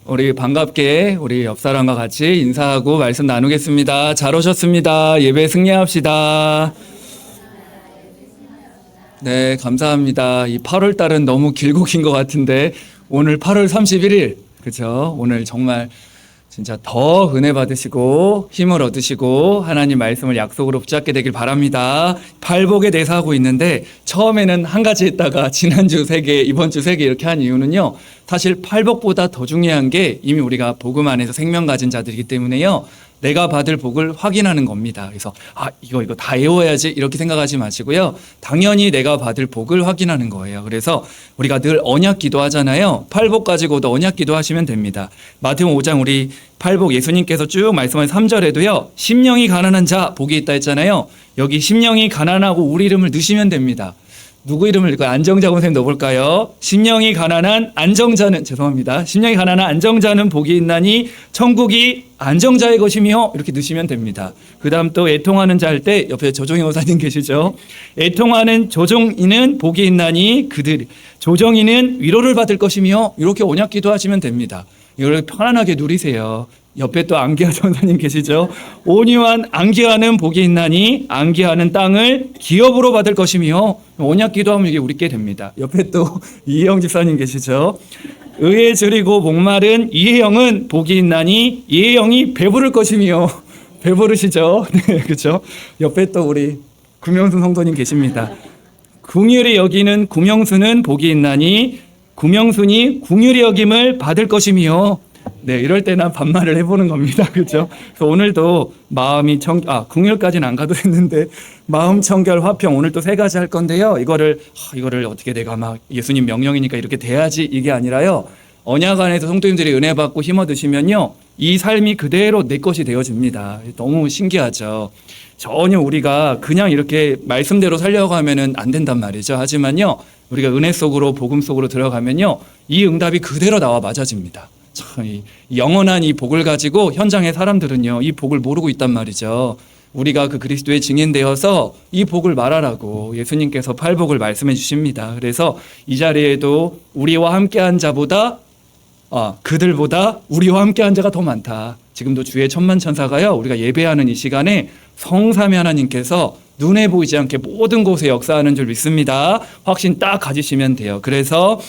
우리 반갑게 우리 옆 사람과 같이 인사하고 말씀 나누겠습니다. 잘 오셨습니다. 예배 승리합시다. 네, 감사합니다. 이 8월 달은 너무 길고 긴 것 같은데 오늘 8월 31일, 그렇죠? 오늘 정말 진짜 더 은혜 받으시고 힘을 얻으시고 하나님 말씀을 약속으로 붙잡게 되길 바랍니다. 팔복에 대해서 하고 있는데 처음에는 한 가지 했다가 지난주 3개, 이번 주 3개 이렇게 한 이유는요. 사실 팔복보다 더 중요한 게 이미 우리가 복음 안에서 생명 가진 자들이기 때문에요. 내가 받을 복을 확인하는 겁니다. 그래서 이거 다 외워야지 이렇게 생각하지 마시고요. 당연히 내가 받을 복을 확인하는 거예요. 그래서 우리가 늘 언약 기도하잖아요. 팔복 가지고도 언약 기도하시면 됩니다. 마태복음 5장 우리 팔복 예수님께서 쭉 말씀하신 3절에도요. 심령이 가난한 자 복이 있다 했잖아요. 여기 심령이 가난하고 우리 이름을 넣으시면 됩니다. 누구 이름을 넣을까요? 안정자 선생님 넣어볼까요? 심령이 가난한 안정자는, 죄송합니다. 심령이 가난한 안정자는 복이 있나니 천국이 안정자의 것이며 이렇게 넣으시면 됩니다. 그 다음 또 애통하는 자 할 때 옆에 조정희 호사님 계시죠? 애통하는 조정인은 복이 있나니 조정인은 위로를 받을 것이며 이렇게 언약 기도하시면 됩니다. 이걸 편안하게 누리세요. 옆에 또 안기하 전사님 계시죠? 온유한 안기하는 복이 있나니 안기하는 땅을 기업으로 받을 것이며 언약 기도하면 이게 우리께 됩니다. 옆에 또 이혜영 집사님 계시죠? 의에 줄이고 목마른 이혜영은 복이 있나니 이혜영이 배부를 것이며 배부르시죠? 네, 그렇죠? 옆에 또 우리 구명순 성도님 계십니다. 궁휼히 여기는 구명순은 복이 있나니 구명순이 궁휼히 여김을 받을 것이며 네, 이럴 때나 반말을 해보는 겁니다. 그렇죠? 그래서 오늘도 마음이 궁휼까지는 안 가도 됐는데 마음 청결 화평 오늘 또 3가지 할 건데요. 이거를 어떻게 내가 막 예수님 명령이니까 이렇게 돼야지 이게 아니라요. 언약 안에서 성도님들이 은혜 받고 힘 얻으시면요. 이 삶이 그대로 내 것이 되어집니다. 너무 신기하죠. 전혀 우리가 그냥 이렇게 말씀대로 살려가면은 안 된단 말이죠. 하지만요. 우리가 은혜 속으로 복음 속으로 들어가면요. 이 응답이 그대로 나와 맞아집니다. 참, 영원한 이 복을 가지고 현장의 사람들은요, 이 복을 모르고 있단 말이죠. 우리가 그 그리스도의 증인되어서 이 복을 말하라고 예수님께서 팔복을 말씀해 주십니다. 그래서 이 자리에도 우리와 함께한 자보다 그들보다 우리와 함께한 자가 더 많다. 지금도 주의 천만천사가요, 우리가 예배하는 이 시간에 성삼위 하나님께서 눈에 보이지 않게 모든 곳에 역사하는 줄 믿습니다. 확신 딱 가지시면 돼요. 그래서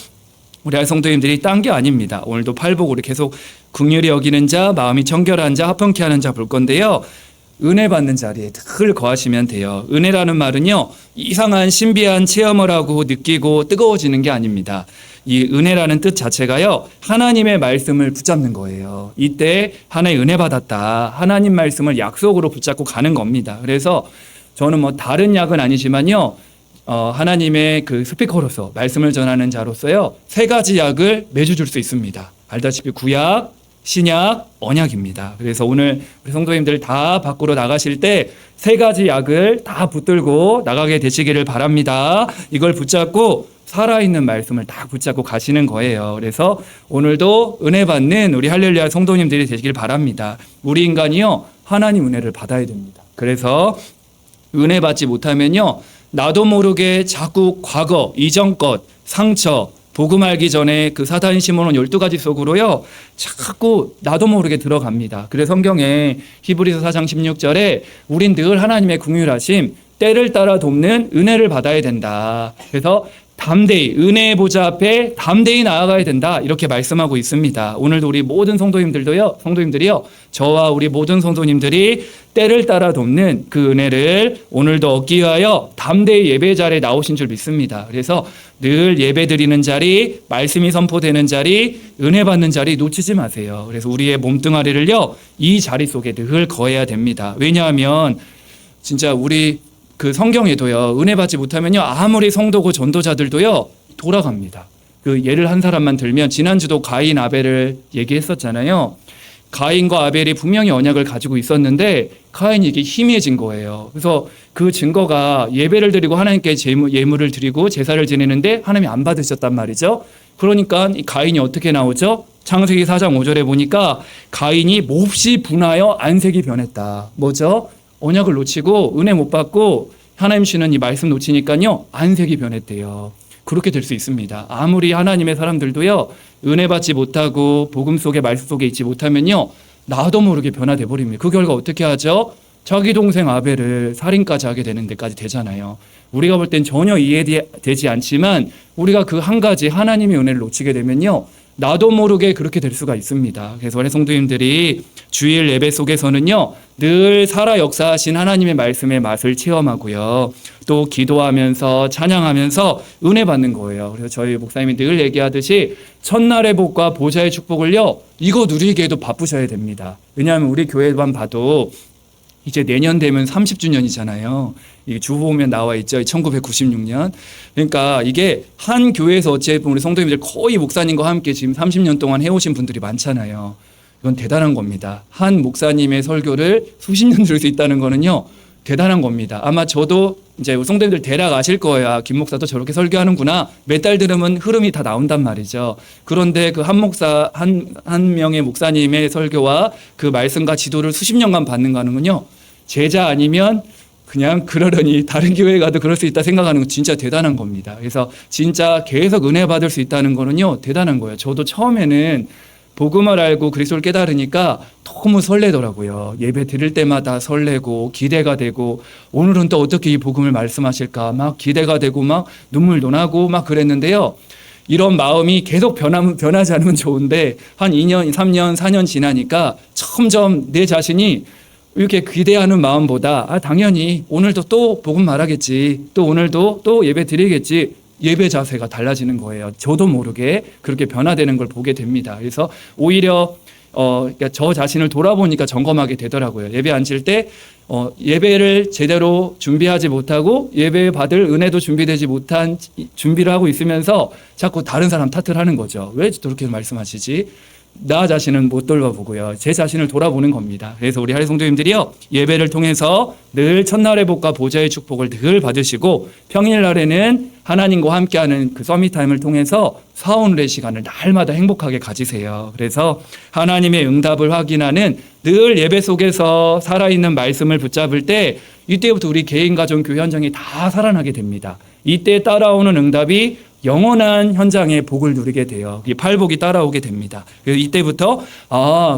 우리 성도님들이 딴 게 아닙니다. 오늘도 팔복으로 계속 긍휼히 여기는 자, 마음이 청결한 자, 화평케 하는 자 볼 건데요. 은혜 받는 자리에 늘 거하시면 돼요. 은혜라는 말은요, 이상한 신비한 체험을 하고 느끼고 뜨거워지는 게 아닙니다. 이 은혜라는 뜻 자체가요, 하나님의 말씀을 붙잡는 거예요. 이때 하나의 은혜 받았다. 하나님 말씀을 약속으로 붙잡고 가는 겁니다. 그래서 저는 다른 약은 아니지만요, 하나님의 그 스피커로서 말씀을 전하는 자로서요 3가지 약을 매주 줄 수 있습니다. 알다시피 구약, 신약, 언약입니다. 그래서 오늘 우리 성도님들 다 밖으로 나가실 때 3가지 약을 다 붙들고 나가게 되시기를 바랍니다. 이걸 붙잡고 살아있는 말씀을 딱 붙잡고 가시는 거예요. 그래서 오늘도 은혜 받는 우리 할렐루야 성도님들이 되시길 바랍니다. 우리 인간이요 하나님 은혜를 받아야 됩니다. 그래서 은혜 받지 못하면요 나도 모르게 자꾸 과거, 이전 것, 상처, 복음 알기 전에 그 사단이 심어놓은 12가지 속으로요 자꾸 나도 모르게 들어갑니다. 그래서 성경에 히브리서 4장 16절에 우린 늘 하나님의 긍휼하심, 때를 따라 돕는 은혜를 받아야 된다. 그래서 담대히 은혜의 보좌 앞에 담대히 나아가야 된다. 이렇게 말씀하고 있습니다. 오늘도 우리 모든 성도님들이요. 저와 우리 모든 성도님들이 때를 따라 돕는 그 은혜를 오늘도 얻기 위하여 담대히 예배 자리에 나오신 줄 믿습니다. 그래서 늘 예배 드리는 자리, 말씀이 선포되는 자리, 은혜 받는 자리 놓치지 마세요. 그래서 우리의 몸뚱아리를요, 이 자리 속에 늘 거해야 됩니다. 왜냐하면 진짜 우리 그 성경에도요, 은혜 받지 못하면요, 아무리 성도고 전도자들도요, 돌아갑니다. 그 예를 한 사람만 들면, 지난주도 가인, 아벨을 얘기했었잖아요. 가인과 아벨이 분명히 언약을 가지고 있었는데, 가인이 이게 희미해진 거예요. 그래서 그 증거가 예배를 드리고 하나님께 예물을 드리고 제사를 지내는데 하나님이 안 받으셨단 말이죠. 그러니까 이 가인이 어떻게 나오죠? 창세기 4장 5절에 보니까 가인이 몹시 분하여 안색이 변했다. 뭐죠? 언약을 놓치고 은혜 못 받고 하나님 주시는 이 말씀 놓치니까요 안색이 변했대요. 그렇게 될 수 있습니다. 아무리 하나님의 사람들도요, 은혜 받지 못하고 복음 속에 말씀 속에 있지 못하면요, 나도 모르게 변화돼 버립니다. 그 결과 어떻게 하죠? 자기 동생 아벨을 살인까지 하게 되는 데까지 되잖아요. 우리가 볼 땐 전혀 이해되지 않지만 우리가 그 한 가지 하나님의 은혜를 놓치게 되면요, 나도 모르게 그렇게 될 수가 있습니다. 그래서 우리 성도님들이 주일 예배 속에서는요, 늘 살아 역사하신 하나님의 말씀의 맛을 체험하고요, 또 기도하면서 찬양하면서 은혜 받는 거예요. 그래서 저희 목사님이 늘 얘기하듯이 첫날의 복과 보좌의 축복을요, 이거 누리기에도 바쁘셔야 됩니다. 왜냐하면 우리 교회만 봐도 이제 내년 되면 30주년이잖아요. 이 주보 보면 나와 있죠. 1996년. 그러니까 이게 한 교회에서 어찌보면 우리 성도님들 거의 목사님과 함께 지금 30년 동안 해오신 분들이 많잖아요. 이건 대단한 겁니다. 한 목사님의 설교를 수십 년 들을 수 있다는 거는요, 대단한 겁니다. 아마 저도 이제 성도님들 대략 아실 거예요. 김 목사도 저렇게 설교하는구나. 몇 달 들으면 흐름이 다 나온단 말이죠. 그런데 그 한 명의 목사님의 설교와 그 말씀과 지도를 수십 년간 받는 거는요, 제자 아니면 그냥 그러려니 다른 교회 가도 그럴 수 있다 생각하는 건 진짜 대단한 겁니다. 그래서 진짜 계속 은혜 받을 수 있다는 거는요, 대단한 거예요. 저도 처음에는 복음을 알고 그리스도를 깨달으니까 너무 설레더라고요. 예배 드릴 때마다 설레고 기대가 되고, 오늘은 또 어떻게 이 복음을 말씀하실까 막 기대가 되고 막 눈물도 나고 막 그랬는데요. 이런 마음이 계속 변하지 않으면 좋은데 한 2년, 3년, 4년 지나니까 점점 내 자신이 이렇게 기대하는 마음보다 당연히 오늘도 또 복음 말하겠지, 또 오늘도 또 예배 드리겠지, 예배 자세가 달라지는 거예요. 저도 모르게 그렇게 변화되는 걸 보게 됩니다. 그래서 오히려 그러니까 저 자신을 돌아보니까 점검하게 되더라고요. 예배 앉을 때 예배를 제대로 준비하지 못하고 예배 받을 은혜도 준비되지 못한 준비를 하고 있으면서 자꾸 다른 사람 탓을 하는 거죠. 왜 저렇게 말씀하시지? 나 자신은 못 돌아보고요, 제 자신을 돌아보는 겁니다. 그래서 우리 하리 성도님들이요, 예배를 통해서 늘 첫날의 복과 보좌의 축복을 늘 받으시고, 평일날에는 하나님과 함께하는 그 서밋타임을 통해서 사오늘의 시간을 날마다 행복하게 가지세요. 그래서 하나님의 응답을 확인하는 늘 예배 속에서 살아있는 말씀을 붙잡을 때, 이때부터 우리 개인, 가정, 교회 현장이 다 살아나게 됩니다. 이때 따라오는 응답이 영원한 현장의 복을 누리게 돼요. 이 팔복이 따라오게 됩니다. 그래서 이때부터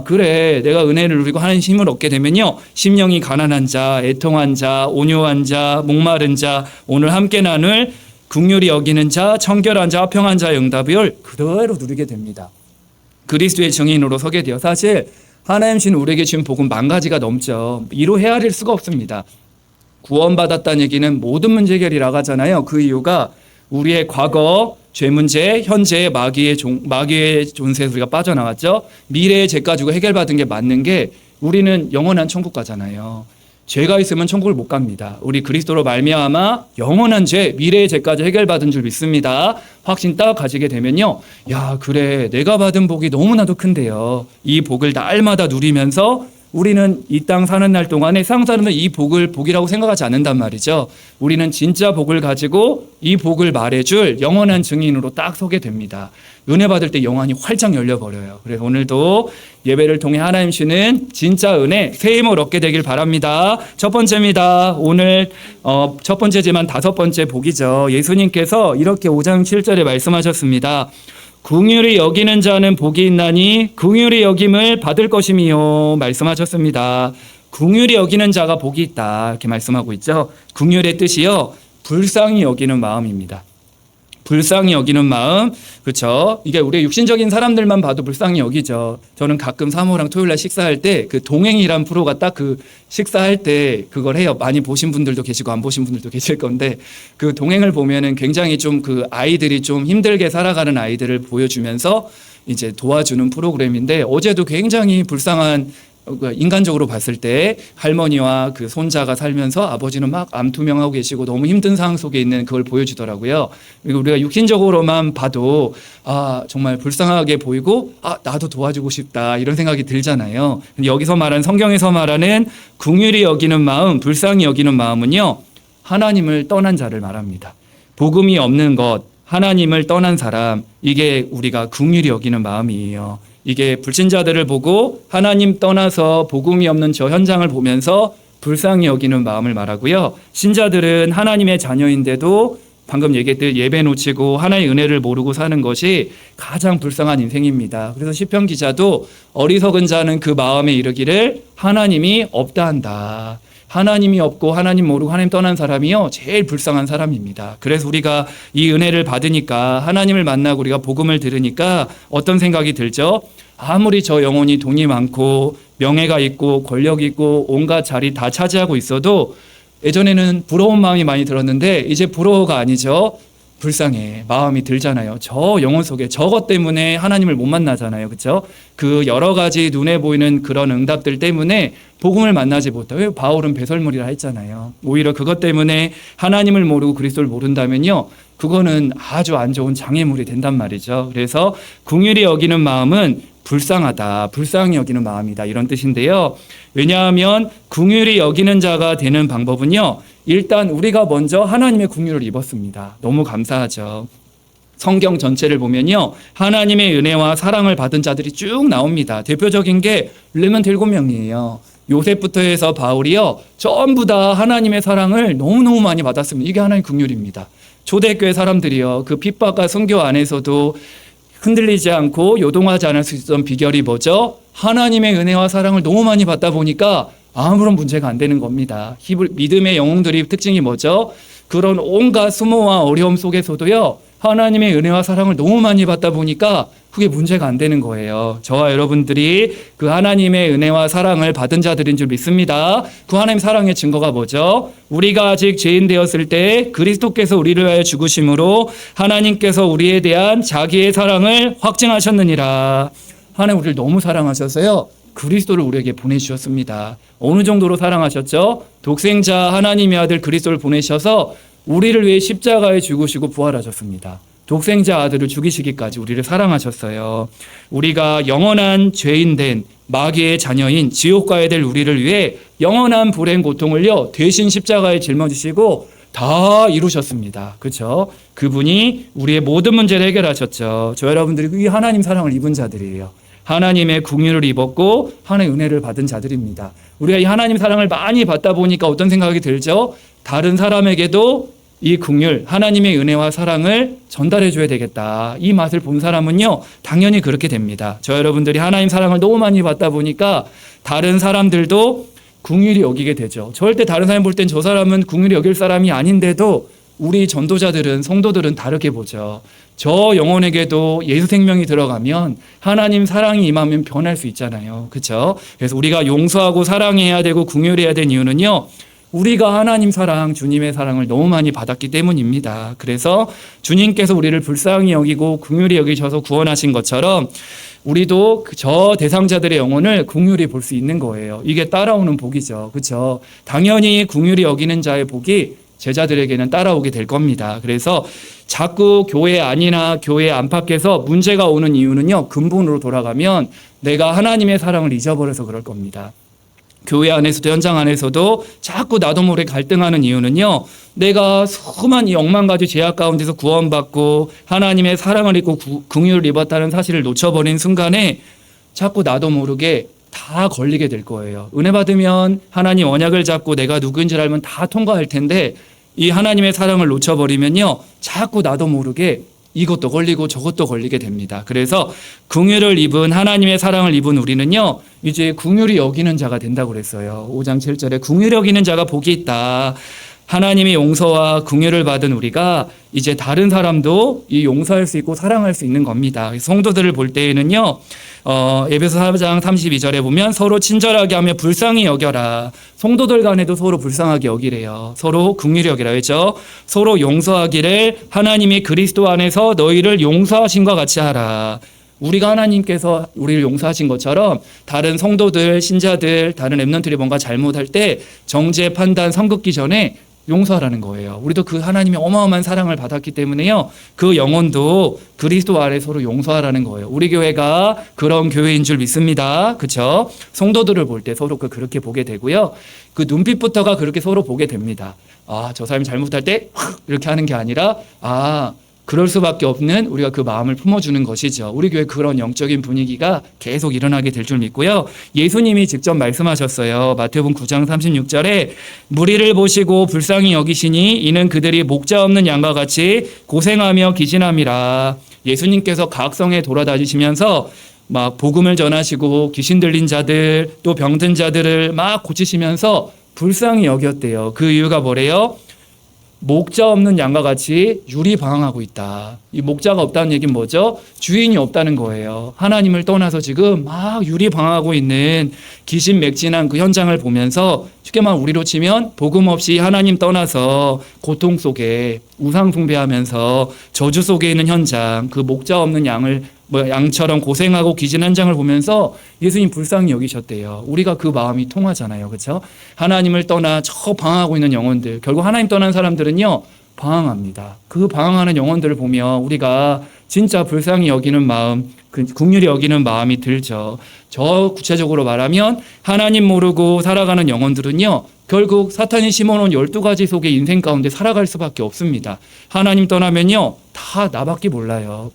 그래, 내가 은혜를 누리고 하나님 힘을 얻게 되면요, 심령이 가난한 자, 애통한 자, 온유한 자, 목마른 자, 오늘 함께 나눌 긍휼히 여기는 자, 청결한 자, 화평한 자의 응답을 그대로 누리게 됩니다. 그리스도의 증인으로 서게 돼요. 사실 하나님 주신 우리에게 주신 복은 10,000가지가 넘죠. 이로 헤아릴 수가 없습니다. 구원받았다는 얘기는 모든 문제 해결이라고 하잖아요. 그 이유가 우리의 과거, 죄 문제, 현재의 마귀의 존재에서 우리가 빠져나왔죠. 미래의 죄 가지고 해결받은 게 맞는 게, 우리는 영원한 천국 가잖아요. 죄가 있으면 천국을 못 갑니다. 우리 그리스도로 말미암아 영원한 죄, 미래의 죄까지 해결받은 줄 믿습니다. 확신 딱 가지게 되면요, 야, 그래, 내가 받은 복이 너무나도 큰데요, 이 복을 날마다 누리면서 우리는 이 땅 사는 날 동안에 세상 사람들은 이 복을 복이라고 생각하지 않는단 말이죠. 우리는 진짜 복을 가지고 이 복을 말해줄 영원한 증인으로 딱 서게 됩니다. 은혜 받을 때 영안이 활짝 열려버려요. 그래서 오늘도 예배를 통해 하나님 주시는 진짜 은혜, 새 힘을 얻게 되길 바랍니다. 첫 번째입니다. 오늘 첫 번째지만 5번째 복이죠. 예수님께서 이렇게 5장 7절에 말씀하셨습니다. 긍휼히 여기는 자는 복이 있나니 긍휼히 여김을 받을 것임이요, 말씀하셨습니다. 긍휼히 여기는 자가 복이 있다, 이렇게 말씀하고 있죠. 긍휼의 뜻이요, 불쌍히 여기는 마음입니다. 불쌍히 여기는 마음, 그렇죠. 이게 우리 육신적인 사람들만 봐도 불쌍히 여기죠. 저는 가끔 사모랑 토요일날 식사할 때 그 동행이란 프로가 딱 그 식사할 때 그걸 해요. 많이 보신 분들도 계시고 안 보신 분들도 계실 건데, 그 동행을 보면은 굉장히 좀 그 아이들이 좀 힘들게 살아가는 아이들을 보여주면서 이제 도와주는 프로그램인데, 어제도 굉장히 불쌍한, 인간적으로 봤을 때 할머니와 그 손자가 살면서 아버지는 막 암투명하고 계시고 너무 힘든 상황 속에 있는 그걸 보여주더라고요. 그리고 우리가 육신적으로만 봐도 정말 불쌍하게 보이고 나도 도와주고 싶다, 이런 생각이 들잖아요. 근데 여기서 말하는, 성경에서 말하는 긍휼히 여기는 마음, 불쌍히 여기는 마음은요, 하나님을 떠난 자를 말합니다. 복음이 없는 것, 하나님을 떠난 사람, 이게 우리가 긍휼히 여기는 마음이에요. 이게 불신자들을 보고 하나님 떠나서 복음이 없는 저 현장을 보면서 불쌍히 여기는 마음을 말하고요. 신자들은 하나님의 자녀인데도 방금 얘기했듯 예배 놓치고 하나의 은혜를 모르고 사는 것이 가장 불쌍한 인생입니다. 그래서 시편 기자도 어리석은 자는 그 마음에 이르기를 하나님이 없다 한다. 하나님이 없고 하나님 모르고 하나님 떠난 사람이요 제일 불쌍한 사람입니다. 그래서 우리가 이 은혜를 받으니까 하나님을 만나고 우리가 복음을 들으니까 어떤 생각이 들죠? 아무리 저 영혼이 돈이 많고 명예가 있고 권력이 있고 온갖 자리 다 차지하고 있어도 예전에는 부러운 마음이 많이 들었는데 이제 부러워가 아니죠. 불쌍해 마음이 들잖아요. 저 영혼 속에 저것 때문에 하나님을 못 만나잖아요. 그렇죠? 그 여러 가지 눈에 보이는 그런 응답들 때문에 복음을 만나지 못해요. 왜 바울은 배설물이라 했잖아요. 오히려 그것 때문에 하나님을 모르고 그리스도를 모른다면요. 그거는 아주 안 좋은 장애물이 된단 말이죠. 그래서 긍휼히 여기는 마음은 불쌍하다, 불쌍히 여기는 마음이다 이런 뜻인데요. 왜냐하면 긍휼히 여기는 자가 되는 방법은요. 일단 우리가 먼저 하나님의 긍휼을 입었습니다. 너무 감사하죠. 성경 전체를 보면요. 하나님의 은혜와 사랑을 받은 자들이 쭉 나옵니다. 대표적인 게 르몬트 7명이에요. 요셉부터 해서 바울이요. 전부 다 하나님의 사랑을 너무너무 많이 받았습니다. 이게 하나님의 긍휼입니다. 초대교회 사람들이요. 그 핍박과 순교 안에서도 흔들리지 않고 요동하지 않을 수 있었던 비결이 뭐죠? 하나님의 은혜와 사랑을 너무 많이 받다 보니까 아무런 문제가 안 되는 겁니다. 믿음의 영웅들의 특징이 뭐죠? 그런 온갖 수모와 어려움 속에서도요. 하나님의 은혜와 사랑을 너무 많이 받다 보니까 그게 문제가 안 되는 거예요. 저와 여러분들이 그 하나님의 은혜와 사랑을 받은 자들인 줄 믿습니다. 그 하나님 사랑의 증거가 뭐죠? 우리가 아직 죄인 되었을 때 그리스도께서 우리를 위하여 죽으심으로 하나님께서 우리에 대한 자기의 사랑을 확증하셨느니라. 하나님 우리를 너무 사랑하셔서요. 그리스도를 우리에게 보내주셨습니다. 어느 정도로 사랑하셨죠? 독생자 하나님의 아들 그리스도를 보내셔서 우리를 위해 십자가에 죽으시고 부활하셨습니다. 독생자 아들을 죽이시기까지 우리를 사랑하셨어요. 우리가 영원한 죄인 된 마귀의 자녀인 지옥 가야 될 우리를 위해 영원한 불행 고통을요 대신 십자가에 짊어지시고 다 이루셨습니다. 그렇죠? 그분이 우리의 모든 문제를 해결하셨죠. 저 여러분들이 이 하나님 사랑을 입은 자들이에요. 하나님의 긍휼을 입었고 하나님의 은혜를 받은 자들입니다. 우리가 이 하나님 사랑을 많이 받다 보니까 어떤 생각이 들죠? 다른 사람에게도 이 긍휼, 하나님의 은혜와 사랑을 전달해 줘야 되겠다. 이 맛을 본 사람은요, 당연히 그렇게 됩니다. 저 여러분들이 하나님 사랑을 너무 많이 받다 보니까 다른 사람들도 긍휼히 여기게 되죠. 절대 다른 사람 볼 땐 저 사람은 긍휼히 여길 사람이 아닌데도 우리 전도자들은, 성도들은 다르게 보죠. 저 영혼에게도 예수 생명이 들어가면 하나님 사랑이 임하면 변할 수 있잖아요. 그렇죠? 그래서 우리가 용서하고 사랑해야 되고 긍휼해야 되는 이유는요. 우리가 하나님 사랑, 주님의 사랑을 너무 많이 받았기 때문입니다. 그래서 주님께서 우리를 불쌍히 여기고 긍휼히 여기셔서 구원하신 것처럼 우리도 저 대상자들의 영혼을 긍휼히 볼 수 있는 거예요. 이게 따라오는 복이죠. 그렇죠? 당연히 긍휼히 여기는 자의 복이 제자들에게는 따라오게 될 겁니다. 그래서 자꾸 교회 안이나 교회 안팎에서 문제가 오는 이유는요. 근본으로 돌아가면 내가 하나님의 사랑을 잊어버려서 그럴 겁니다. 교회 안에서도 현장 안에서도 자꾸 나도 모르게 갈등하는 이유는요. 내가 수많은 이 억만 가지 죄악 가운데서 구원받고 하나님의 사랑을 입고 긍휼을 입었다는 사실을 놓쳐버린 순간에 자꾸 나도 모르게 다 걸리게 될 거예요. 은혜 받으면 하나님 언약을 잡고 내가 누구인지 알면 다 통과할 텐데 이 하나님의 사랑을 놓쳐버리면요. 자꾸 나도 모르게 이것도 걸리고 저것도 걸리게 됩니다. 그래서 긍휼을 입은 하나님의 사랑을 입은 우리는요. 이제 긍휼히 여기는 자가 된다고 그랬어요. 5장 7절에 긍휼히 여기는 자가 복이 있다. 하나님의 용서와 긍휼을 받은 우리가 이제 다른 사람도 이 용서할 수 있고 사랑할 수 있는 겁니다. 성도들을 볼 때에는요. 에베소 4장 32절에 보면 서로 친절하게 하며 불쌍히 여겨라. 성도들 간에도 서로 불쌍하게 여기래요. 서로 긍휼히 여기라. 왜죠? 서로 용서하기를 하나님이 그리스도 안에서 너희를 용서하신과 같이 하라. 우리가 하나님께서 우리를 용서하신 것처럼 다른 성도들, 신자들, 다른 렘넌트들이 뭔가 잘못할 때 정죄, 판단, 선긋기 전에 용서하라는 거예요. 우리도 그 하나님의 어마어마한 사랑을 받았기 때문에요. 그 영혼도 그리스도 아래 서로 용서하라는 거예요. 우리 교회가 그런 교회인 줄 믿습니다. 그렇죠? 성도들을 볼 때 서로 그렇게 보게 되고요. 그 눈빛부터가 그렇게 서로 보게 됩니다. 아, 저 사람이 잘못할 때 이렇게 하는 게 아니라 그럴 수밖에 없는 우리가 그 마음을 품어주는 것이죠. 우리 교회 그런 영적인 분위기가 계속 일어나게 될 줄 믿고요. 예수님이 직접 말씀하셨어요. 마태복음 9장 36절에 무리를 보시고 불쌍히 여기시니 이는 그들이 목자 없는 양과 같이 고생하며 기신함이라. 예수님께서 각 성에 돌아다니시면서 막 복음을 전하시고 귀신 들린 자들 또 병든 자들을 막 고치시면서 불쌍히 여겼대요. 그 이유가 뭐래요? 목자 없는 양과 같이 유리방황하고 있다. 이 목자가 없다는 얘기는 뭐죠? 주인이 없다는 거예요. 하나님을 떠나서 지금 막 유리방황하고 있는 기신맥진한 그 현장을 보면서 쉽게 말하면 우리로 치면 복음 없이 하나님 떠나서 고통 속에 우상 숭배하면서 저주 속에 있는 현장, 그 목자 없는 양처럼 고생하고 기진 현장을 보면서 예수님 불쌍히 여기셨대요. 우리가 그 마음이 통하잖아요. 그렇죠? 하나님을 떠나 저 방황하고 있는 영혼들, 결국 하나님 떠난 사람들은요 방황합니다. 그 방황하는 영혼들을 보면 우리가 진짜 불쌍히 여기는 마음, 긍휼히 여기는 마음이 들죠. 저 구체적으로 말하면 하나님 모르고 살아가는 영혼들은요 결국 사탄이 심어놓은 12가지 속의 인생 가운데 살아갈 수밖에 없습니다. 하나님 떠나면요 다 나밖에 몰라요.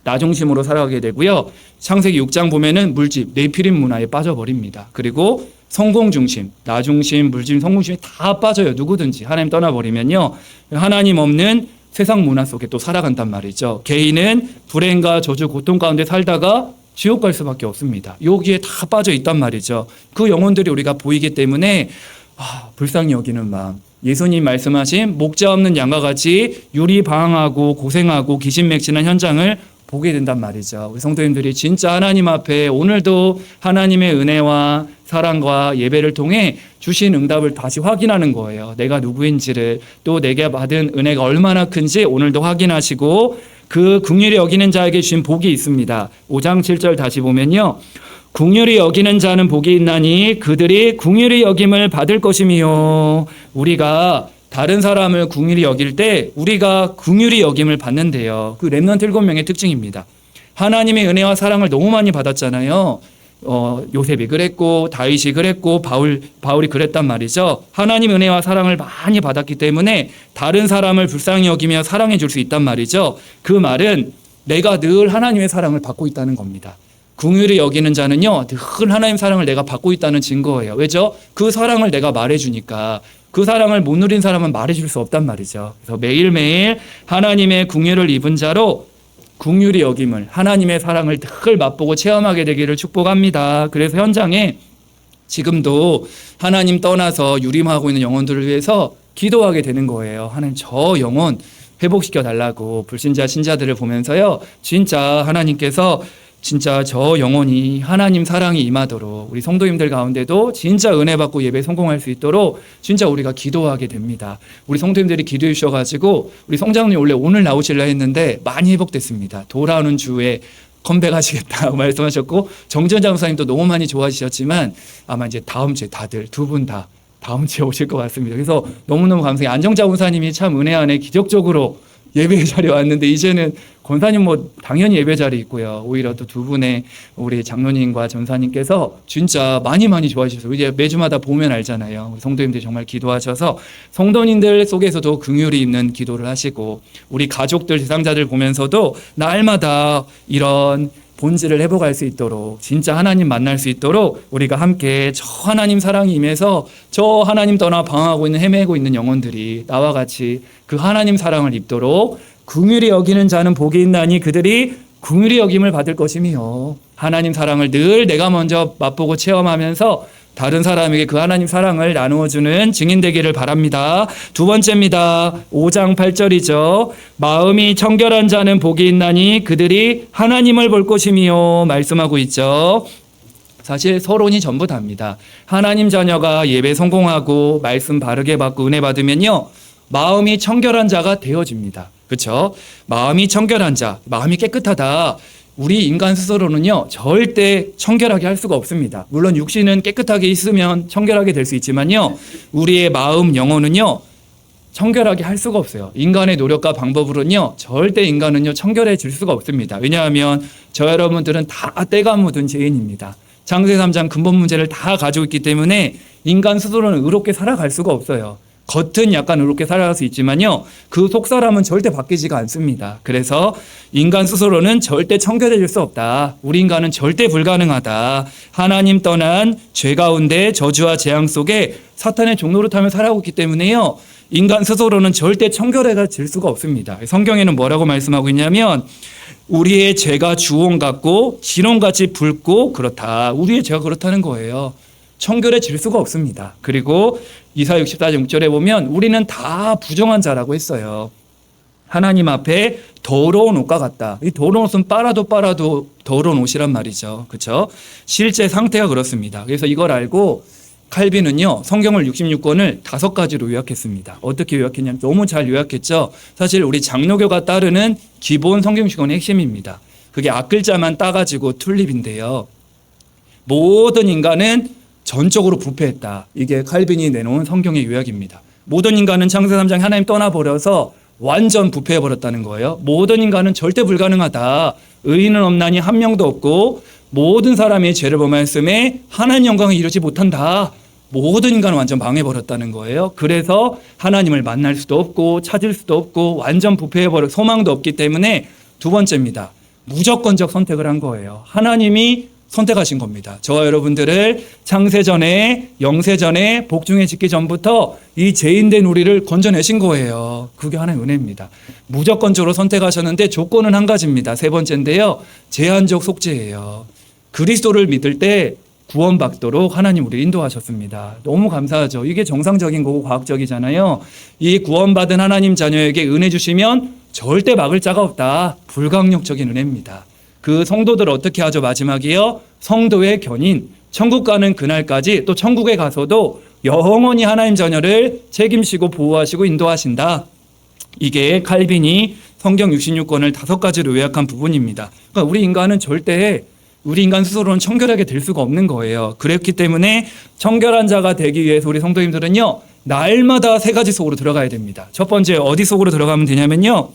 나 중심으로 살아가게 되고요. 창세기 6장 보면은 물집, 네피림 문화에 빠져버립니다. 그리고 성공 중심, 나 중심, 물집, 성공 중심이 다 빠져요. 누구든지 하나님 떠나버리면요. 하나님 없는 세상 문화 속에 또 살아간단 말이죠. 개인은 불행과 저주, 고통 가운데 살다가 지옥 갈 수밖에 없습니다. 여기에 다 빠져 있단 말이죠. 그 영혼들이 우리가 보이기 때문에 불쌍히 여기는 마음. 예수님 말씀하신 목자 없는 양과 같이 유리방황하고 고생하고 기신맥진한 현장을 보게 된단 말이죠. 우리 성도님들이 진짜 하나님 앞에 오늘도 하나님의 은혜와 사랑과 예배를 통해 주신 응답을 다시 확인하는 거예요. 내가 누구인지를 또 내게 받은 은혜가 얼마나 큰지 오늘도 확인하시고 그 긍휼히 여기는 자에게 주신 복이 있습니다. 5장 7절 다시 보면요. 긍휼히 여기는 자는 복이 있나니 그들이 긍휼히 여김을 받을 것이며 우리가 다른 사람을 긍휼히 여길 때 우리가 긍휼히 여김을 받는데요. 그 렘넌트 7명의 특징입니다. 하나님의 은혜와 사랑을 너무 많이 받았잖아요. 요셉이 그랬고 다윗이 그랬고 바울이 그랬단 말이죠. 하나님 은혜와 사랑을 많이 받았기 때문에 다른 사람을 불쌍히 여기며 사랑해 줄 수 있단 말이죠. 그 말은 내가 늘 하나님의 사랑을 받고 있다는 겁니다. 긍휼히 여기는 자는요 늘 하나님 사랑을 내가 받고 있다는 증거예요. 왜죠? 그 사랑을 내가 말해주니까. 그 사랑을 못 누린 사람은 말해줄 수 없단 말이죠. 그래서 매일매일 하나님의 긍휼을 입은 자로 긍휼히 여김을, 하나님의 사랑을 늘 맛보고 체험하게 되기를 축복합니다. 그래서 현장에 지금도 하나님 떠나서 유림하고 있는 영혼들을 위해서 기도하게 되는 거예요. 하나님 저 영혼 회복시켜 달라고. 불신자 신자들을 보면서요 진짜 하나님께서 진짜 저 영혼이 하나님 사랑이 임하도록 우리 성도님들 가운데도 진짜 은혜 받고 예배 성공할 수 있도록 진짜 우리가 기도하게 됩니다. 우리 성도님들이 기도해 주셔가지고 우리 성장님 원래 오늘 나오실라 했는데 많이 회복됐습니다. 돌아오는 주에 컴백하시겠다고 말씀하셨고 정지현 장사님도 너무 많이 좋아지셨지만 아마 이제 다음 주에 다들 두 분 다 다음 주에 오실 것 같습니다. 그래서 너무너무 감사해요. 안정자 권사님이 참 은혜 안에 기적적으로 예배 자리에 왔는데 이제는 권사님 뭐 당연히 예배 자리 있고요. 오히려 또 두 분의 우리 장로님과 전사님께서 진짜 많이 좋아지셔서 이제 매주마다 보면 알잖아요. 우리 성도님들이 정말 기도하셔서 성도님들 속에서도 긍휼이 있는 기도를 하시고 우리 가족들 대상자들 보면서도 날마다 이런 본질을 회복할 수 있도록 진짜 하나님 만날 수 있도록 우리가 함께 저 하나님 사랑이 임해서 저 하나님 떠나 방황하고 있는 헤매고 있는 영혼들이 나와 같이 그 하나님 사랑을 입도록 긍휼히 여기는 자는 복이 있나니 그들이 긍휼히 여김을 받을 것이며 하나님 사랑을 늘 내가 먼저 맛보고 체험하면서 다른 사람에게 그 하나님 사랑을 나누어주는 증인 되기를 바랍니다. 두 번째입니다. 5장 8절이죠. 마음이 청결한 자는 복이 있나니 그들이 하나님을 볼 것이며 말씀하고 있죠. 사실 서론이 전부 답니다. 하나님 자녀가 예배 성공하고 말씀 바르게 받고 은혜 받으면요. 마음이 청결한 자가 되어집니다. 그렇죠? 마음이 청결한 자, 마음이 깨끗하다. 우리 인간 스스로는요 절대 청결하게 할 수가 없습니다. 물론 육신은 깨끗하게 있으면 청결하게 될 수 있지만요 우리의 마음 영혼은요 청결하게 할 수가 없어요. 인간의 노력과 방법으로는요 절대 인간은요 청결해질 수가 없습니다. 왜냐하면 저 여러분들은 다 때가 묻은 죄인입니다. 창세 3장 근본 문제를 다 가지고 있기 때문에 인간 스스로는 의롭게 살아갈 수가 없어요. 겉은 약간 이렇게 살아갈 수 있지만요, 그 속사람은 절대 바뀌지가 않습니다. 그래서 인간 스스로는 절대 청결해질 수 없다. 우리 인간은 절대 불가능하다. 하나님 떠난 죄 가운데 저주와 재앙 속에 사탄의 종로를 타며 살아오고 있기 때문에요, 인간 스스로는 절대 청결해질 수가 없습니다. 성경에는 뭐라고 말씀하고 있냐면, 우리의 죄가 주홍 같고 진홍같이 붉고 그렇다. 우리의 죄가 그렇다는 거예요. 청결해질 수가 없습니다. 그리고 이사야 64장 6절에 보면 우리는 다 부정한 자라고 했어요. 하나님 앞에 더러운 옷과 같다. 이 더러운 옷은 빨아도 더러운 옷이란 말이죠. 그렇죠? 실제 상태가 그렇습니다. 그래서 이걸 알고 칼빈은요, 성경을 66권을 5가지로 요약했습니다. 어떻게 요약했냐면 너무 잘 요약했죠. 사실 우리 장로교가 따르는 기본 성경식원의 핵심입니다. 그게 앞글자만 따가지고 튤립인데요. 모든 인간은 전적으로 부패했다. 이게 칼빈이 내놓은 성경의 요약입니다. 모든 인간은 창세 3장 하나님 떠나버려서 완전 부패해버렸다는 거예요. 모든 인간은 절대 불가능하다. 의인은 없나니 한 명도 없고 모든 사람이 죄를 범하였음에 하나님 영광을 이루지 못한다. 모든 인간은 완전 망해버렸다는 거예요. 그래서 하나님을 만날 수도 없고 찾을 수도 없고 완전 부패해버려 소망도 없기 때문에 두 번째입니다. 무조건적 선택을 한 거예요. 하나님이 선택하신 겁니다. 저와 여러분들을 창세전에 영세전에 복중에 짓기 전부터 이 죄인된 우리를 건져내신 거예요. 그게 하나의 은혜입니다. 무조건적으로 선택하셨는데 조건은 한 가지입니다. 세 번째인데요, 제한적 속죄예요. 그리스도를 믿을 때 구원받도록 하나님 우리를 인도하셨습니다. 너무 감사하죠. 이게 정상적인 거고 과학적이잖아요. 이 구원받은 하나님 자녀에게 은혜 주시면 절대 막을 자가 없다. 불강력적인 은혜입니다. 그 성도들 어떻게 하죠? 마지막이요, 성도의 견인, 천국 가는 그날까지 또 천국에 가서도 영원히 하나님 자녀를 책임지고 보호하시고 인도하신다. 이게 칼빈이 성경 66권을 5가지로 요약한 부분입니다. 그러니까 우리 인간 스스로는 청결하게 될 수가 없는 거예요. 그렇기 때문에 청결한 자가 되기 위해서 우리 성도님들은요, 날마다 3가지 속으로 들어가야 됩니다. 첫 번째, 어디 속으로 들어가면 되냐면요,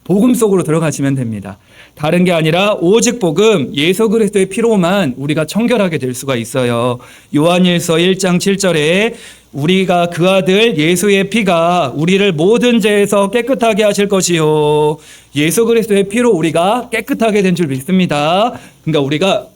복음 속으로 들어가시면 됩니다. 다른 게 아니라 오직 복음, 예수 그리스도의 피로만 우리가 청결하게 될 수가 있어요. 요한일서 1장 7절에 우리가 그 아들 예수의 피가 우리를 모든 죄에서 깨끗하게 하실 것이요. 예수 그리스도의 피로 우리가 깨끗하게 된 줄 믿습니다. 그러니까 우리가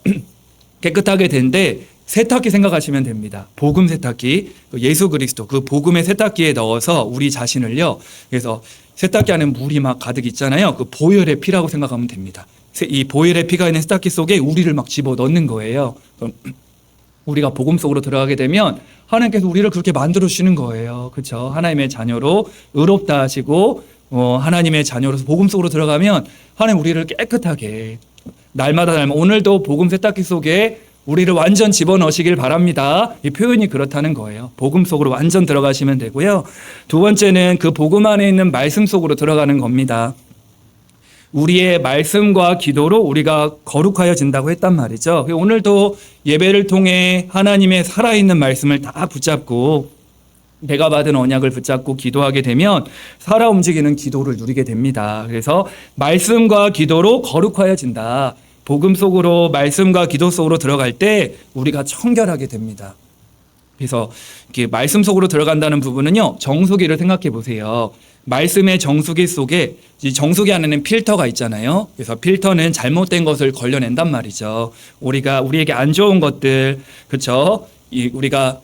깨끗하게 된데 세탁기 생각하시면 됩니다. 복음 세탁기, 예수 그리스도 그 복음의 세탁기에 넣어서 우리 자신을요, 그래서 세탁기 안에 물이 막 가득 있잖아요. 그 보혈의 피라고 생각하면 됩니다. 이 보혈의 피가 있는 세탁기 속에 우리를 막 집어 넣는 거예요. 우리가 복음 속으로 들어가게 되면 하나님께서 우리를 그렇게 만들어 주시는 거예요. 그렇죠? 하나님의 자녀로 의롭다 하시고 하나님의 자녀로서 복음 속으로 들어가면 하나님 우리를 깨끗하게 날마다 오늘도 복음 세탁기 속에 우리를 완전 집어넣으시길 바랍니다. 이 표현이 그렇다는 거예요. 복음 속으로 완전 들어가시면 되고요. 두 번째는 그 복음 안에 있는 말씀 속으로 들어가는 겁니다. 우리의 말씀과 기도로 우리가 거룩하여진다고 했단 말이죠. 오늘도 예배를 통해 하나님의 살아있는 말씀을 다 붙잡고 내가 받은 언약을 붙잡고 기도하게 되면 살아 움직이는 기도를 누리게 됩니다. 그래서 말씀과 기도로 거룩하여진다. 복음 속으로 말씀과 기도 속으로 들어갈 때 우리가 청결하게 됩니다. 그래서 이렇게 말씀 속으로 들어간다는 부분은요, 정수기를 생각해 보세요. 말씀의 정수기 속에 이 정수기 안에는 필터가 있잖아요. 그래서 필터는 잘못된 것을 걸려낸단 말이죠. 우리에게 안 좋은 것들, 그렇죠? 우리가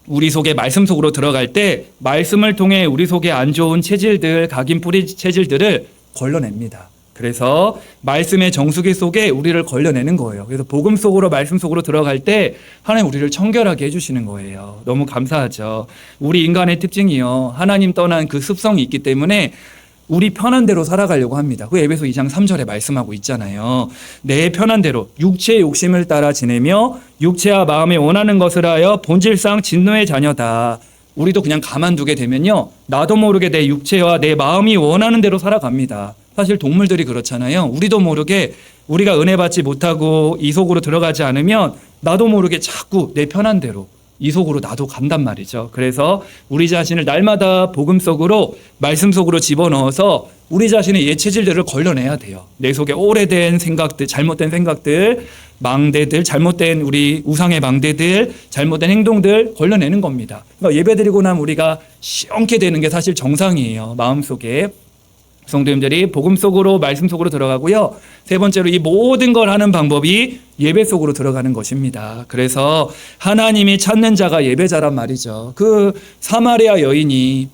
우리 속에 말씀 속으로 들어갈 때 말씀을 통해 우리 속에 안 좋은 체질들, 각인 뿌리 체질들을 걸러냅니다. 그래서 말씀의 정수기 속에 우리를 걸려내는 거예요. 그래서 복음 속으로 말씀 속으로 들어갈 때 하나님 우리를 청결하게 해주시는 거예요. 너무 감사하죠. 우리 인간의 특징이요, 하나님 떠난 그 습성이 있기 때문에 우리 편한 대로 살아가려고 합니다. 그 에베소 2장 3절에 말씀하고 있잖아요. 내 편한 대로 육체의 욕심을 따라 지내며 육체와 마음에 원하는 것을 하여 본질상 진노의 자녀다. 우리도 그냥 가만두게 되면요, 나도 모르게 내 육체와 내 마음이 원하는 대로 살아갑니다. 사실 동물들이 그렇잖아요. 우리도 모르게 우리가 은혜 받지 못하고 이 속으로 들어가지 않으면 나도 모르게 자꾸 내 편한 대로 이 속으로 나도 간단 말이죠. 그래서 우리 자신을 날마다 복음 속으로 말씀 속으로 집어넣어서 우리 자신의 옛 체질들을 걸러내야 돼요. 내 속에 오래된 생각들, 잘못된 생각들, 망대들, 잘못된 우리 우상의 망대들, 잘못된 행동들 걸러내는 겁니다. 그러니까 예배드리고 나면 우리가 시원케 되는 게 사실 정상이에요. 마음속에. 성도님들이 복음 속으로 말씀 속으로 들어가고요. 세 번째로 이 모든 걸 하는 방법이 예배 속으로 들어가는 것입니다. 그래서 하나님이 찾는 자가 예배자란 말이죠. 그 사마리아 여인이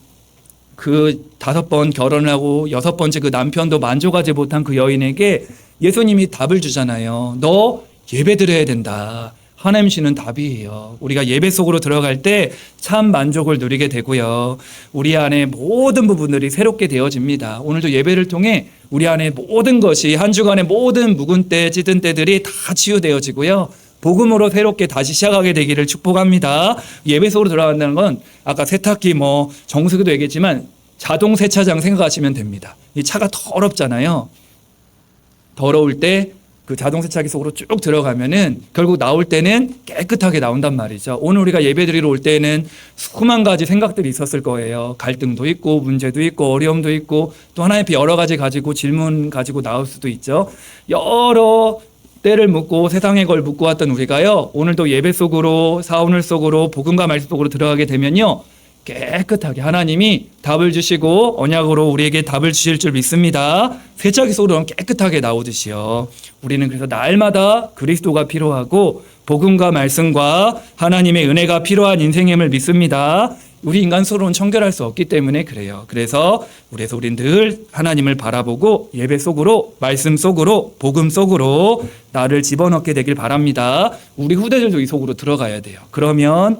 그 5번 결혼을 하고 6번째 그 남편도 만족하지 못한 그 여인에게 예수님이 답을 주잖아요. 너 예배 드려야 된다. 하나님 주시는 답이에요. 우리가 예배 속으로 들어갈 때 참 만족을 누리게 되고요. 우리 안에 모든 부분들이 새롭게 되어집니다. 오늘도 예배를 통해 우리 안에 모든 것이 한 주간의 모든 묵은 때, 찌든 때들이 다 치유되어지고요. 복음으로 새롭게 다시 시작하게 되기를 축복합니다. 예배 속으로 들어간다는 건 아까 세탁기 정수기도 얘기했지만 자동 세차장 생각하시면 됩니다. 이 차가 더럽잖아요. 더러울 때 그 자동 세차기 속으로 쭉 들어가면은 결국 나올 때는 깨끗하게 나온단 말이죠. 오늘 우리가 예배드리러 올 때는 수만 가지 생각들이 있었을 거예요. 갈등도 있고 문제도 있고 어려움도 있고 또 하나님 앞에 여러 가지 가지고 질문 가지고 나올 수도 있죠. 여러 때를 묻고 세상의 걸 묻고 왔던 우리가요. 오늘도 예배 속으로 사오늘 속으로 복음과 말씀 속으로 들어가게 되면요. 깨끗하게 하나님이 답을 주시고 언약으로 우리에게 답을 주실 줄 믿습니다. 세차기 속으로 깨끗하게 나오듯이요. 우리는 그래서 날마다 그리스도가 필요하고 복음과 말씀과 하나님의 은혜가 필요한 인생임을 믿습니다. 우리 인간 서로는 청결할 수 없기 때문에 그래요. 그래서 우리는 늘 하나님을 바라보고 예배 속으로 말씀 속으로 복음 속으로 나를 집어넣게 되길 바랍니다. 우리 후대들도 이 속으로 들어가야 돼요. 그러면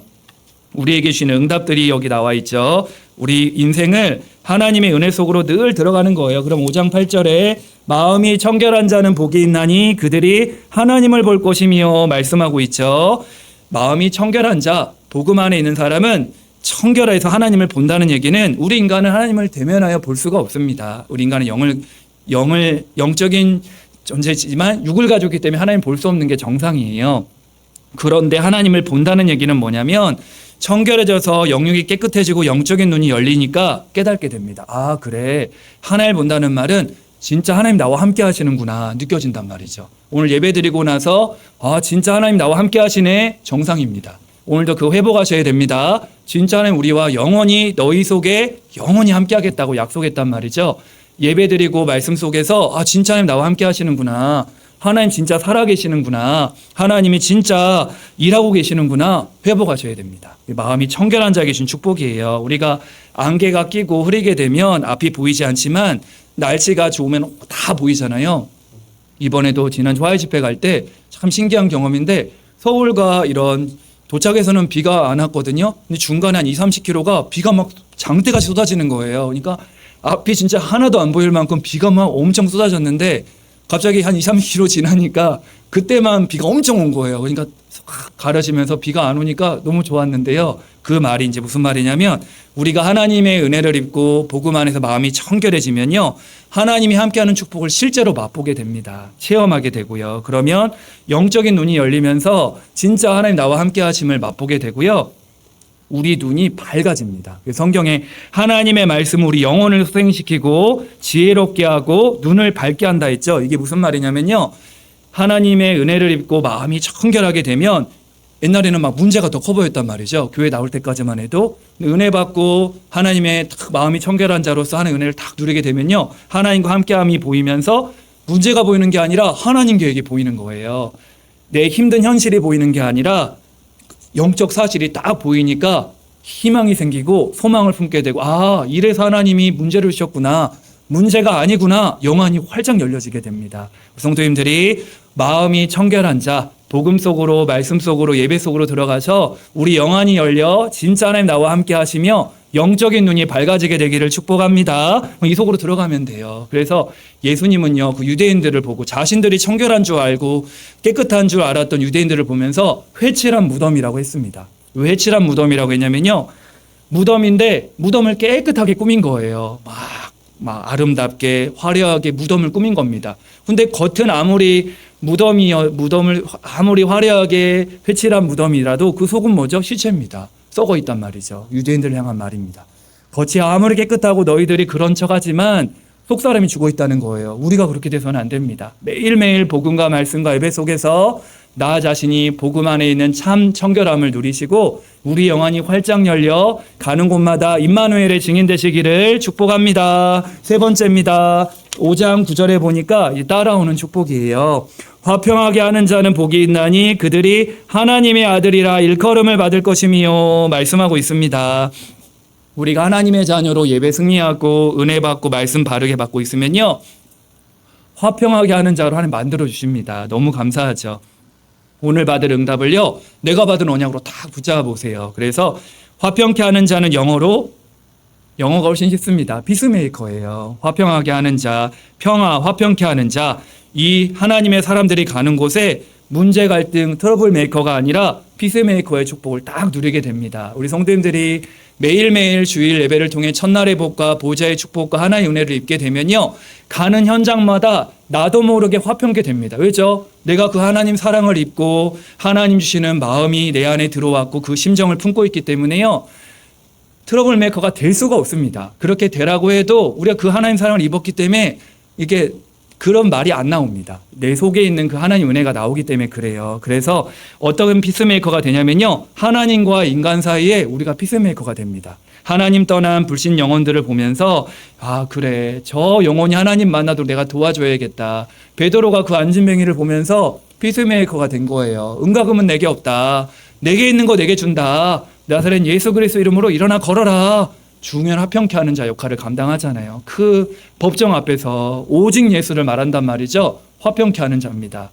우리에게 주시는 응답들이 여기 나와 있죠. 우리 인생을 하나님의 은혜 속으로 늘 들어가는 거예요. 그럼 5장 8절에 마음이 청결한 자는 복이 있나니 그들이 하나님을 볼 것이며 말씀하고 있죠. 마음이 청결한 자, 복음 안에 있는 사람은 청결해서 하나님을 본다는 얘기는 우리 인간은 하나님을 대면하여 볼 수가 없습니다. 우리 인간은 영적인 존재지만 육을 가지고 있기 때문에 하나님 볼 수 없는 게 정상이에요. 그런데 하나님을 본다는 얘기는 뭐냐면 청결해져서 영육이 깨끗해지고 영적인 눈이 열리니까 깨닫게 됩니다. 아, 그래. 하나님을 본다는 말은 진짜 하나님 나와 함께 하시는구나 느껴진단 말이죠. 오늘 예배 드리고 나서 진짜 하나님 나와 함께 하시네 정상입니다. 오늘도 그거 회복하셔야 됩니다. 진짜 하나님 우리와 영원히 너희 속에 영원히 함께 하겠다고 약속했단 말이죠. 예배 드리고 말씀 속에서 진짜 하나님 나와 함께 하시는구나. 하나님 진짜 살아계시는구나. 하나님이 진짜 일하고 계시는구나. 회복하셔야 됩니다. 마음이 청결한 자에게 준 축복이에요. 우리가 안개가 끼고 흐리게 되면 앞이 보이지 않지만 날씨가 좋으면 다 보이잖아요. 이번에도 지난주 화요 집회 갈 때 참 신기한 경험인데 서울과 이런 도착해서는 비가 안 왔거든요. 근데 중간에 한 20-30km가 비가 막 장대같이 쏟아지는 거예요. 그러니까 앞이 진짜 하나도 안 보일 만큼 비가 막 엄청 쏟아졌는데 갑자기 한 2-3km 지나니까 그때만 비가 엄청 온 거예요. 그러니까 가려지면서 비가 안 오니까 너무 좋았는데요. 그 말이 이제 무슨 말이냐면 우리가 하나님의 은혜를 입고 복음 안에서 마음이 청결해지면요. 하나님이 함께하는 축복을 실제로 맛보게 됩니다. 체험하게 되고요. 그러면 영적인 눈이 열리면서 진짜 하나님 나와 함께 하심을 맛보게 되고요. 우리 눈이 밝아집니다. 성경에 하나님의 말씀은 우리 영혼을 소생시키고 지혜롭게 하고 눈을 밝게 한다 했죠. 이게 무슨 말이냐면요. 하나님의 은혜를 입고 마음이 청결하게 되면 옛날에는 막 문제가 더 커 보였단 말이죠. 교회 나올 때까지만 해도 은혜 받고 하나님의 마음이 청결한 자로서 하나님의 은혜를 딱 누리게 되면요. 하나님과 함께함이 보이면서 문제가 보이는 게 아니라 하나님 계획이 보이는 거예요. 내 힘든 현실이 보이는 게 아니라 영적 사실이 딱 보이니까 희망이 생기고 소망을 품게 되고 이래서 하나님이 문제를 주셨구나. 문제가 아니구나. 영안이 활짝 열려지게 됩니다. 성도님들이 마음이 청결한 자, 복음 속으로 말씀 속으로 예배 속으로 들어가서 우리 영안이 열려 진짜 하나님 나와 함께 하시며 영적인 눈이 밝아지게 되기를 축복합니다. 이 속으로 들어가면 돼요. 그래서 예수님은요, 그 유대인들을 보고 자신들이 청결한 줄 알고 깨끗한 줄 알았던 유대인들을 보면서 회칠한 무덤이라고 했습니다. 왜 회칠한 무덤이라고 했냐면요, 무덤인데 무덤을 깨끗하게 꾸민 거예요. 막 아름답게 화려하게 무덤을 꾸민 겁니다. 근데 겉은 아무리 무덤을 아무리 화려하게 회칠한 무덤이라도 그 속은 뭐죠? 시체입니다. 썩어 있단 말이죠. 유대인들을 향한 말입니다. 겉이 아무리 깨끗하고 너희들이 그런 척하지만 속사람이 죽어 있다는 거예요. 우리가 그렇게 돼서는 안 됩니다. 매일매일 복음과 말씀과 예배 속에서 나 자신이 복음 안에 있는 참 청결함을 누리시고 우리 영안이 활짝 열려 가는 곳마다 임마누엘의 증인 되시기를 축복합니다. 세 번째입니다. 5장 9절에 보니까 따라오는 축복이에요. 화평하게 하는 자는 복이 있나니 그들이 하나님의 아들이라 일컬음을 받을 것이며 말씀하고 있습니다. 우리가 하나님의 자녀로 예배 승리하고 은혜 받고 말씀 바르게 받고 있으면요, 화평하게 하는 자로 하나님 만들어 주십니다. 너무 감사하죠. 오늘 받을 응답을요, 내가 받은 언약으로 딱 붙잡아 보세요. 그래서 화평케 하는 자는 영어가 훨씬 쉽습니다. 피스메이커예요. 화평하게 하는 자, 평화, 화평케 하는 자. 이 하나님의 사람들이 가는 곳에 문제, 갈등, 트러블 메이커가 아니라 피스메이커의 축복을 딱 누리게 됩니다. 우리 성도님들이 매일매일 주일 예배를 통해 첫날의 복과 보좌의 축복과 하나의 은혜를 입게 되면요, 가는 현장마다 나도 모르게 화평케 됩니다. 왜죠? 내가 그 하나님 사랑을 입고 하나님 주시는 마음이 내 안에 들어왔고 그 심정을 품고 있기 때문에요, 트러블 메이커가 될 수가 없습니다. 그렇게 되라고 해도 우리가 그 하나님 사랑을 입었기 때문에 이게 그런 말이 안 나옵니다. 내 속에 있는 그 하나님 은혜가 나오기 때문에 그래요. 그래서 어떤 피스메이커가 되냐면요, 하나님과 인간 사이에 우리가 피스메이커가 됩니다. 하나님 떠난 불신 영혼들을 보면서 아 그래, 저 영혼이 하나님 만나도록 내가 도와줘야겠다. 베드로가 그 안진뱅이를 보면서 피스메이커가 된 거예요. 은과금은 내게 없다. 내게 있는 거 내게 준다. 나사렛 예수 그리스도 이름으로 일어나 걸어라. 죽으면 화평케 하는 자 역할을 감당하잖아요. 그 법정 앞에서 오직 예수를 말한단 말이죠. 화평케 하는 자입니다.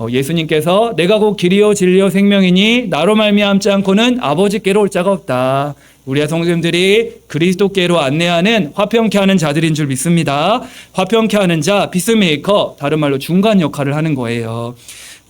예수님께서 내가 곧 길이요 진리요 생명이니 나로 말미암지 않고는 아버지께로 올 자가 없다. 우리 성도님들이 그리스도께로 안내하는 화평케 하는 자들인 줄 믿습니다. 화평케 하는 자, 피스메이커, 다른 말로 중간 역할을 하는 거예요.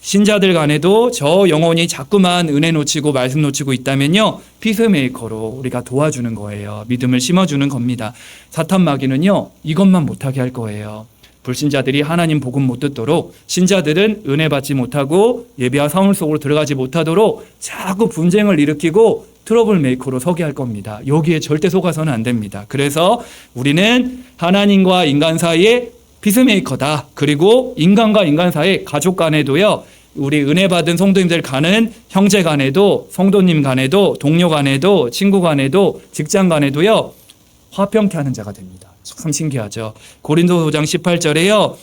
신자들 간에도 저 영혼이 자꾸만 은혜 놓치고 말씀 놓치고 있다면요, 피스메이커로 우리가 도와주는 거예요. 믿음을 심어주는 겁니다. 사탄 마귀는요, 이것만 못하게 할 거예요. 불신자들이 하나님 복음 못 듣도록, 신자들은 은혜 받지 못하고 예배와 사물 속으로 들어가지 못하도록 자꾸 분쟁을 일으키고 트러블 메이커로 서게 할 겁니다. 여기에 절대 속아서는 안 됩니다. 그래서 우리는 하나님과 인간 사이에 피스메이커다. 그리고 인간과 인간 사이, 가족 간에도요, 우리 은혜 받은 성도님들 간은 형제 간에도, 성도님 간에도, 동료 간에도, 친구 간에도, 직장 간에도요, 화평케 하는 자가 됩니다. 참 신기하죠. 고린도서 5장 18절에요.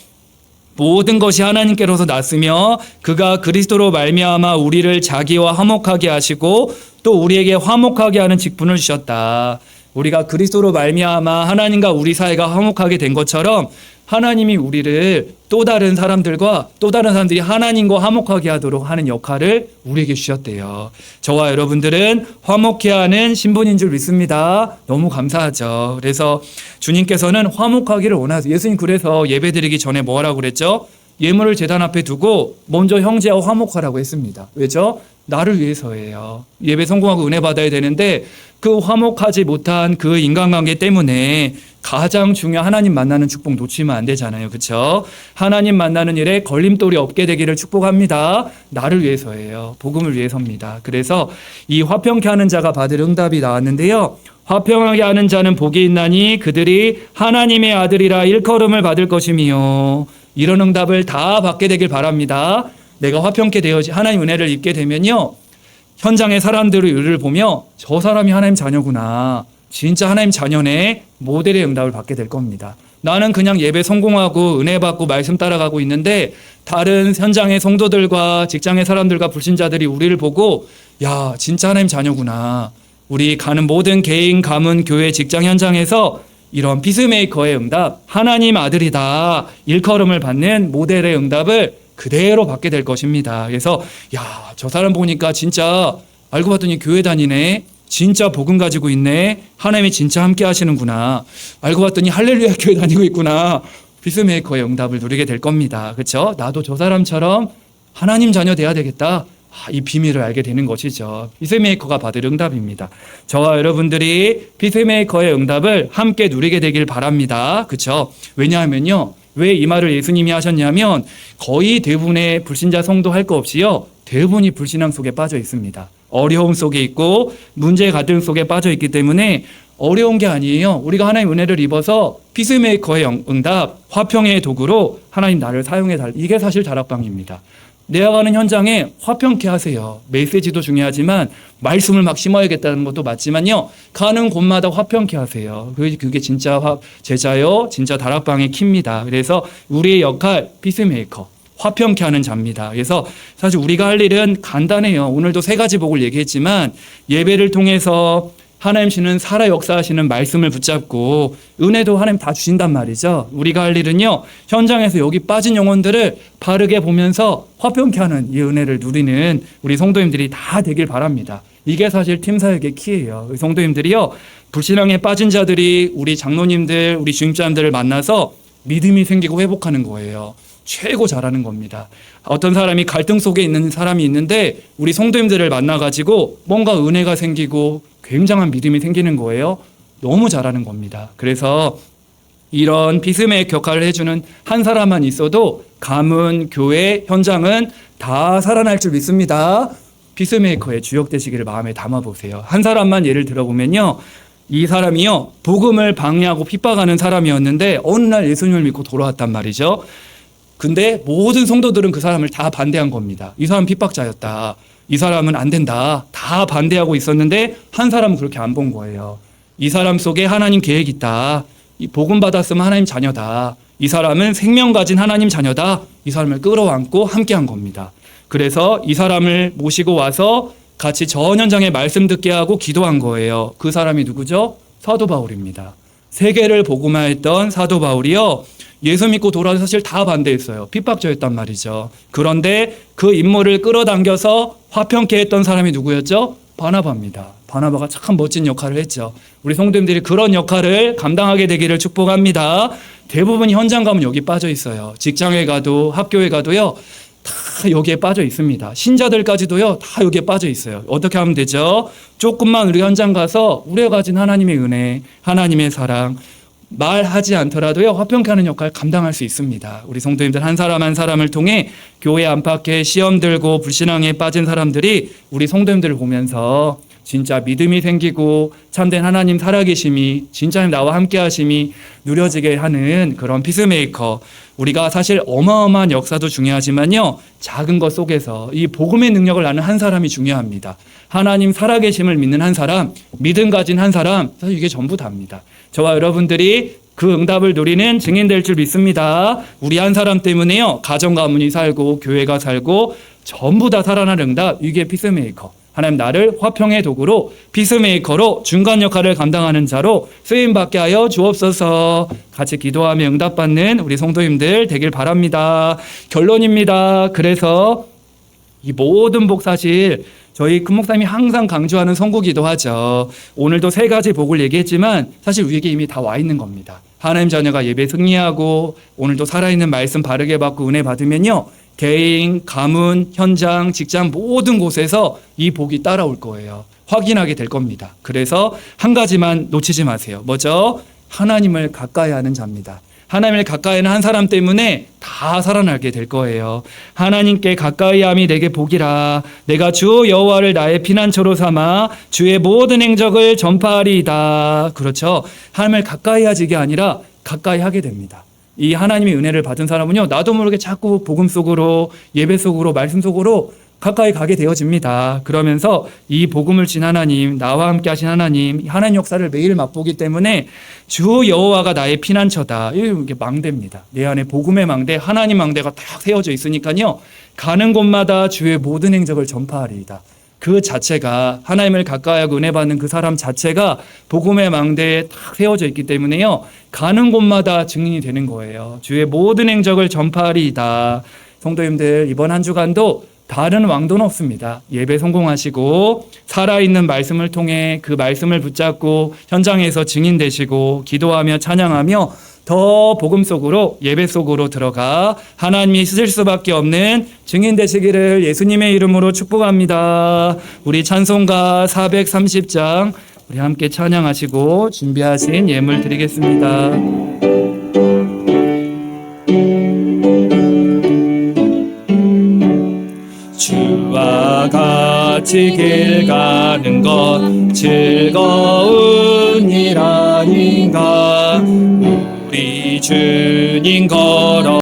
모든 것이 하나님께로서 났으며 그가 그리스도로 말미암아 우리를 자기와 화목하게 하시고 또 우리에게 화목하게 하는 직분을 주셨다. 우리가 그리스도로 말미암아 하나님과 우리 사이가 화목하게 된 것처럼 하나님이 우리를 또 다른 사람들과 또 다른 사람들이 하나님과 화목하게 하도록 하는 역할을 우리에게 주셨대요. 저와 여러분들은 화목케 하는 신분인 줄 믿습니다. 너무 감사하죠. 그래서 주님께서는 화목하기를 원하세요. 예수님 그래서 예배드리기 전에 뭐 하라고 그랬죠? 예물을 제단 앞에 두고 먼저 형제와 화목하라고 했습니다. 왜죠? 나를 위해서예요. 예배 성공하고 은혜 받아야 되는데 그 화목하지 못한 그 인간관계 때문에 가장 중요한 하나님 만나는 축복 놓치면 안 되잖아요. 그렇죠? 하나님 만나는 일에 걸림돌이 없게 되기를 축복합니다. 나를 위해서예요. 복음을 위해서입니다. 그래서 이 화평케 하는 자가 받을 응답이 나왔는데요. 화평하게 하는 자는 복이 있나니 그들이 하나님의 아들이라 일컬음을 받을 것이며, 이런 응답을 다 받게 되길 바랍니다. 내가 화평케 되어지 하나님 은혜를 입게 되면요, 현장의 사람들을 보며 저 사람이 하나님 자녀구나, 진짜 하나님 자녀네, 모델의 응답을 받게 될 겁니다. 나는 그냥 예배 성공하고 은혜 받고 말씀 따라가고 있는데 다른 현장의 성도들과 직장의 사람들과 불신자들이 우리를 보고 야 진짜 하나님 자녀구나, 우리 가는 모든 개인, 가문, 교회, 직장 현장에서 이런 피스메이커의 응답, 하나님 아들이다 일컬음을 받는 모델의 응답을 그대로 받게 될 것입니다. 그래서 야, 저 사람 보니까 진짜 알고 봤더니 교회 다니네, 진짜 복음 가지고 있네, 하나님이 진짜 함께 하시는구나, 알고 봤더니 할렐루야 교회 다니고 있구나. 피스메이커의 응답을 누리게 될 겁니다. 그렇죠? 나도 저 사람처럼 하나님 자녀 돼야 되겠다. 이 비밀을 알게 되는 것이죠. 피스메이커가 받을 응답입니다. 저와 여러분들이 피스메이커의 응답을 함께 누리게 되길 바랍니다. 그렇죠? 왜냐하면요, 왜 이 말을 예수님이 하셨냐면 거의 대부분의 불신자 성도 할 거 없이요, 대부분이 불신앙 속에 빠져 있습니다. 어려움 속에 있고 문제 갈등 속에 빠져 있기 때문에 어려운 게 아니에요. 우리가 하나님 은혜를 입어서 피스메이커의 응답, 화평의 도구로 하나님 나를 사용해 달. 이게 사실 다락방입니다. 내가 가는 현장에 화평케 하세요. 메시지도 중요하지만 말씀을 막 심어야겠다는 것도 맞지만요. 가는 곳마다 화평케 하세요. 그게 진짜 제자요. 진짜 다락방의 키입니다. 그래서 우리의 역할 피스메이커. 화평케 하는 자입니다. 그래서 사실 우리가 할 일은 간단해요. 오늘도 3가지 복을 얘기했지만 예배를 통해서 하나님 주는 살아 역사하시는 말씀을 붙잡고 은혜도 하나님 다 주신단 말이죠. 우리가 할 일은요. 현장에서 여기 빠진 영혼들을 바르게 보면서 화평케 하는 이 은혜를 누리는 우리 성도님들이 다 되길 바랍니다. 이게 사실 팀 사역의 키예요. 성도님들이요. 불신앙에 빠진 자들이 우리 장로님들, 우리 주임자님들을 만나서 믿음이 생기고 회복하는 거예요. 최고 잘하는 겁니다. 어떤 사람이 갈등 속에 있는 사람이 있는데 우리 성도님들을 만나가지고 뭔가 은혜가 생기고 굉장한 믿음이 생기는 거예요. 너무 잘하는 겁니다. 그래서 이런 피스메이커 역할을 해주는 한 사람만 있어도 가문, 교회, 현장은 다 살아날 줄 믿습니다. 피스메이커의 주역 되시기를 마음에 담아보세요. 한 사람만 예를 들어보면요. 이 사람이요. 복음을 방해하고 핍박하는 사람이었는데 어느 날 예수님을 믿고 돌아왔단 말이죠. 근데 모든 성도들은 그 사람을 다 반대한 겁니다. 이 사람 핍박자였다. 이 사람은 안 된다. 다 반대하고 있었는데 한 사람은 그렇게 안 본 거예요. 이 사람 속에 하나님 계획이 있다. 이 복음 받았으면 하나님 자녀다. 이 사람은 생명 가진 하나님 자녀다. 이 사람을 끌어안고 함께한 겁니다. 그래서 이 사람을 모시고 와서 같이 전 현장에 말씀 듣게 하고 기도한 거예요. 그 사람이 누구죠? 사도 바울입니다. 세계를 복음화했던 사도 바울이요. 예수 믿고 돌아와서 사실 다 반대했어요. 핍박자였단 말이죠. 그런데 그 인물을 끌어당겨서 화평케 했던 사람이 누구였죠? 바나바입니다. 바나바가 참 멋진 역할을 했죠. 우리 성도님들이 그런 역할을 감당하게 되기를 축복합니다. 대부분 현장 가면 여기 빠져 있어요. 직장에 가도 학교에 가도요. 다 여기에 빠져 있습니다. 신자들까지도요. 다 여기에 빠져 있어요. 어떻게 하면 되죠? 조금만 우리 현장 가서 우리가 가진 하나님의 은혜, 하나님의 사랑, 말하지 않더라도요. 화평케 하는 역할 감당할 수 있습니다. 우리 성도님들 한 사람 한 사람을 통해 교회 안팎에 시험 들고 불신앙에 빠진 사람들이 우리 성도님들을 보면서 진짜 믿음이 생기고 참된 하나님 살아계심이 진짜 나와 함께 하심이 누려지게 하는 그런 피스메이커. 우리가 사실 어마어마한 역사도 중요하지만요. 작은 것 속에서 이 복음의 능력을 아는 한 사람이 중요합니다. 하나님 살아계심을 믿는 한 사람, 믿음 가진 한 사람, 사실 이게 전부 다입니다. 저와 여러분들이 그 응답을 누리는 증인 될 줄 믿습니다. 우리 한 사람 때문에요. 가정 가문이 살고 교회가 살고 전부 다 살아날 응답. 이게 피스메이커. 하나님 나를 화평의 도구로 피스메이커로 중간 역할을 감당하는 자로 쓰임받게 하여 주옵소서. 같이 기도하며 응답받는 우리 성도님들 되길 바랍니다. 결론입니다. 그래서 이 모든 복 사실 저희 큰 목사님이 항상 강조하는 선구기도 하죠. 오늘도 3가지 복을 얘기했지만 사실 우리에게 이미 다 와 있는 겁니다. 하나님 자녀가 예배 승리하고 오늘도 살아있는 말씀 바르게 받고 은혜 받으면요. 개인, 가문, 현장, 직장 모든 곳에서 이 복이 따라올 거예요. 확인하게 될 겁니다. 그래서 한 가지만 놓치지 마세요. 뭐죠? 하나님을 가까이 하는 자입니다. 하나님을 가까이 하는 한 사람 때문에 다 살아나게 될 거예요. 하나님께 가까이함이 내게 복이라. 내가 주 여호와를 나의 피난처로 삼아 주의 모든 행적을 전파하리이다. 그렇죠. 하나님을 가까이 하지 이게 아니라 가까이 하게 됩니다. 이 하나님의 은혜를 받은 사람은요. 나도 모르게 자꾸 복음 속으로 예배 속으로 말씀 속으로 가까이 가게 되어집니다. 그러면서 이 복음을 진 하나님, 나와 함께 하신 하나님, 하나님 역사를 매일 맛보기 때문에 주 여호와가 나의 피난처다. 이게 망대입니다. 내 안에 복음의 망대, 하나님 망대가 딱 세워져 있으니까요. 가는 곳마다 주의 모든 행적을 전파하리이다. 그 자체가 하나님을 가까이하고 은혜 받는 그 사람 자체가 복음의 망대에 딱 세워져 있기 때문에요. 가는 곳마다 증인이 되는 거예요. 주의 모든 행적을 전파하리이다. 성도님들 이번 한 주간도 다른 왕도는 없습니다. 예배 성공하시고 살아있는 말씀을 통해 그 말씀을 붙잡고 현장에서 증인 되시고 기도하며 찬양하며 더 복음 속으로 예배 속으로 들어가 하나님이 쓰실 수밖에 없는 증인 되시기를 예수님의 이름으로 축복합니다. 우리 찬송가 430장 우리 함께 찬양하시고 준비하신 예물 드리겠습니다. 주와 같이 길 가는 것 즐거우니라. 아닌가 우리 주님 걸어